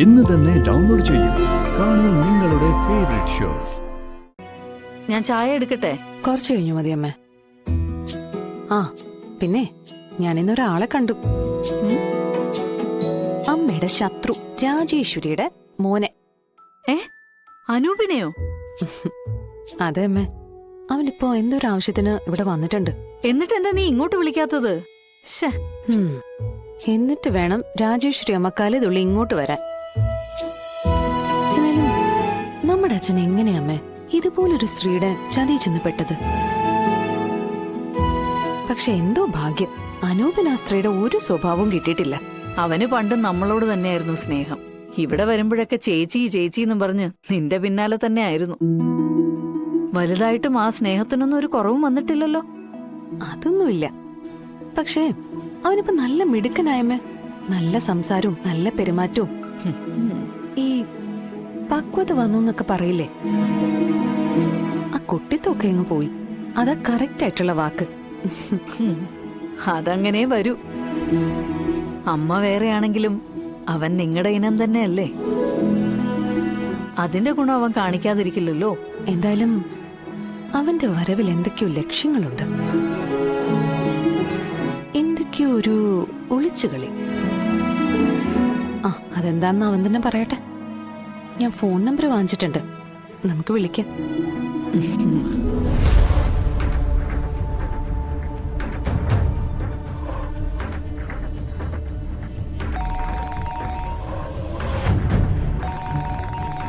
ഇന്ന് തന്നെ ഡൗൺലോഡ് ചെയ്യൂ. കാണൂ നിങ്ങളുടെ ഫേവറേറ്റ് ഷോസ്. ഞാൻ ചായ എടുക്കട്ടെ? കുറച്ച് കഴിഞ്ഞു മതി അമ്മ. ആ പിന്നെ ഞാൻ ഇന്നൊരാളെ കണ്ടു. അമ്മയുടെ ശത്രു രാജേശ്വരിയുടെ മോനെ. അനൂപിനെയോ? അതെ അമ്മ, അവനിപ്പോ എന്തൊരു ആവശ്യത്തിന് ഇവിടെ വന്നിട്ടുണ്ട്. എന്നിട്ട് എന്താ നീ ഇങ്ങോട്ട് വിളിക്കാത്തത്? എന്നിട്ട് വേണം രാജേശ്വരി അമ്മക്കാലി തുള്ളി ഇങ്ങോട്ട് വരാൻ. എന്നാലും നമ്മുടെ അച്ഛൻ എങ്ങനെയമ്മേ ഇതുപോലൊരു സ്ത്രീയുടെ ചതി ചെന്ന് പെട്ടത്? പക്ഷെ എന്തോ ഭാഗ്യം, അനൂപിന് ആ സ്ത്രീയുടെ ഒരു സ്വഭാവവും കിട്ടിയിട്ടില്ല. അവന് പണ്ടും നമ്മളോട് തന്നെയായിരുന്നു സ്നേഹം. ഇവിടെ വരുമ്പോഴൊക്കെ ചേച്ചി ചേച്ചി എന്നും പറഞ്ഞ് നിന്റെ പിന്നാലെ തന്നെ ആയിരുന്നു. വലുതായിട്ടും ആ സ്നേഹത്തിനൊന്നും ഒരു കുറവും വന്നിട്ടില്ലല്ലോ. അതൊന്നുമില്ല. പക്ഷേ അവനിപ്പോ നല്ല മിടുക്കനായമ്മേ, നല്ല സംസാരവും നല്ല പെരുമാറ്റവും. ഈ പക്വത വന്നു എന്നൊക്കെ പറയില്ലേ, ആ കുട്ടിത്തൊക്കെ അങ്ങ് പോയി. അതാ കറക്റ്റ് ആയിട്ടുള്ള വാക്ക്. അതങ്ങനെ വരൂ. അമ്മ വേറെയാണെങ്കിലും അവൻ നിങ്ങളുടെ ഇനം തന്നെയല്ലേ. അതിന്റെ ഗുണം അവൻ കാണിക്കാതിരിക്കില്ലല്ലോ. എന്തായാലും അവന്റെ വരവിൽ എന്തൊക്കെയോ ലക്ഷ്യങ്ങളുണ്ട്, എന്തൊക്കെയോ ഒരു ഒളിച്ചുകളി. ആ അതെന്താന്ന് അവൻ തന്നെ പറയട്ടെ. ഞാൻ ഫോൺ നമ്പർ വാങ്ങിച്ചിട്ടുണ്ട്, നമുക്ക് വിളിക്കാം.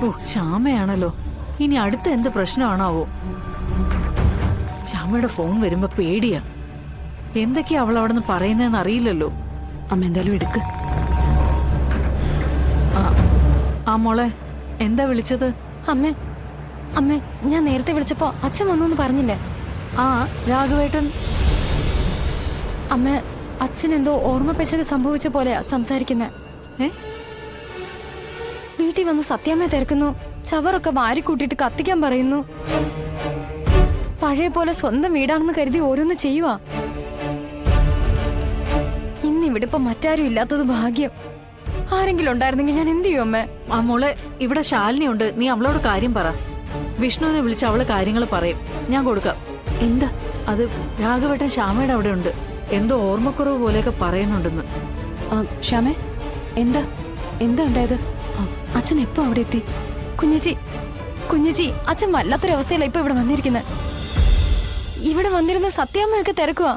ഓ, ശ്യാമയാണല്ലോ. ഇനി അടുത്ത എന്ത് പ്രശ്നമാണാവോ? ശ്യാമയുടെ ഫോൺ വരുമ്പോ പേടിയാ. എന്തൊക്കെയാ അവൾ അവിടെ നിന്ന് പറയുന്നതെന്ന് അറിയില്ലല്ലോ. അമ്മ എന്തായാലും എടുക്ക്. ആ മോളെ, എന്താ വിളിച്ചത്? അമ്മേ അമ്മേ, ഞാൻ നേരത്തെ വിളിച്ചപ്പോ അച്ഛൻ വന്നു പറഞ്ഞില്ലേ? ആ രാഘവേട്ടൻ. അമ്മ, അച്ഛൻ എന്തോ ഓർമ്മ പെശക് സംഭവിച്ച പോലെയാ സംസാരിക്കുന്നെ. വീട്ടിൽ വന്ന് സത്യാമ്മയെ തിരക്കുന്നു, ചവറൊക്കെ വാരിക്കൂട്ടിട്ട് കത്തിക്കാൻ പറയുന്നു. പഴയ പോലെ സ്വന്തം വീടാണെന്ന് കരുതി ഓരോന്ന് ചെയ്യുവാ. ഇന്നിവിടെ ഇപ്പൊ മറ്റാരും ഇല്ലാത്തത് ഭാഗ്യം. ആരെങ്കിലും ഉണ്ടായിരുന്നെങ്കിൽ ഞാൻ എന്ത് ചെയ്യും അമ്മേ? ആ മോളെ, ഇവിടെ ശാലിനി ഉണ്ട്, നീ അവളോട് കാര്യം പറ. വിഷ്ണുവിനെ വിളിച്ച് അവള് കാര്യങ്ങൾ പറയും, ഞാൻ കൊടുക്കാം. എന്താ? അത് രാഘവേട്ടൻ ശ്യാമയുടെ അവിടെ ഉണ്ട്, എന്തോ ഓർമ്മക്കുറവ് പോലെയൊക്കെ പറയുന്നുണ്ടെന്ന്. ശ്യാമേ, എന്താ എന്താ ഉണ്ടായത്? അച്ഛൻ എപ്പോ അവിടെ എത്തി? കുഞ്ഞിച്ചി, അച്ഛൻ വല്ലാത്തൊരവസ്ഥയിലാണ് ഇപ്പൊ ഇവിടെ വന്നിരിക്കുന്നത്. ഇവിടെ വന്നിരുന്ന സത്യാമ്മയൊക്കെ തിരക്കുക.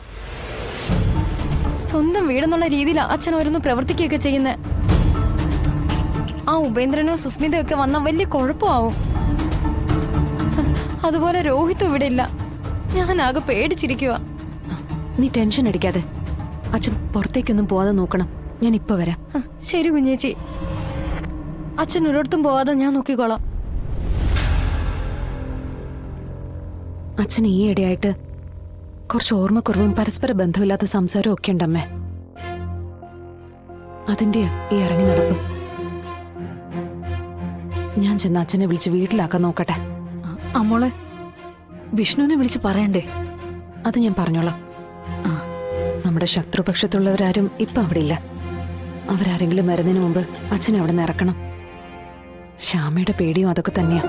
സ്വന്തം വീടെന്നുള്ള രീതിയിൽ അച്ഛൻ ഓരോന്ന് പ്രവർത്തിക്കുകയൊക്കെ ചെയ്യുന്നത്. ആ ഉപേന്ദ്രനോ സുസ്മിതയോ ഒക്കെ വന്നാൽ വലിയ കുഴപ്പമാവും. അതുപോലെ രോഹിത്തും ഇവിടെ ഇല്ല. ഞാനാകെ പേടിച്ചിരിക്കുക. നീ ടെൻഷൻ അടിക്കാതെ, അച്ഛൻ പുറത്തേക്കൊന്നും പോവാതെ നോക്കണം. ഞാൻ ഇപ്പൊ വരാം. ശരി കുഞ്ഞേച്ചി, അച്ഛൻ ഒരിടത്തും പോവാതെ ഞാൻ നോക്കിക്കോളാം. അച്ഛൻ ഈ ഇടയായിട്ട് കുറച്ച് ഓർമ്മക്കുറവും പരസ്പര ബന്ധമില്ലാത്ത സംസാരവും ഒക്കെ ഉണ്ടമ്മേ. അതിന്റെ ഈ ഇറങ്ങി നടപ്പ്. ഞാൻ ചെന്ന് അച്ഛനെ വിളിച്ച് വീട്ടിലാക്കാൻ നോക്കട്ടെ. അമ്മോളെ, വിഷ്ണുവിനെ വിളിച്ച് പറയണ്ടേ? അത് ഞാൻ പറഞ്ഞോളാം. നമ്മുടെ ശത്രുപക്ഷത്തുള്ളവരാരും ഇപ്പൊ അവിടെ ഇല്ല. അവരാരെങ്കിലും വരുന്നതിന് മുമ്പ് അച്ഛനെ അവിടെ നിന്ന് ഇറക്കണം. ശ്യാമയുടെ പേടിയും അതൊക്കെ തന്നെയാ.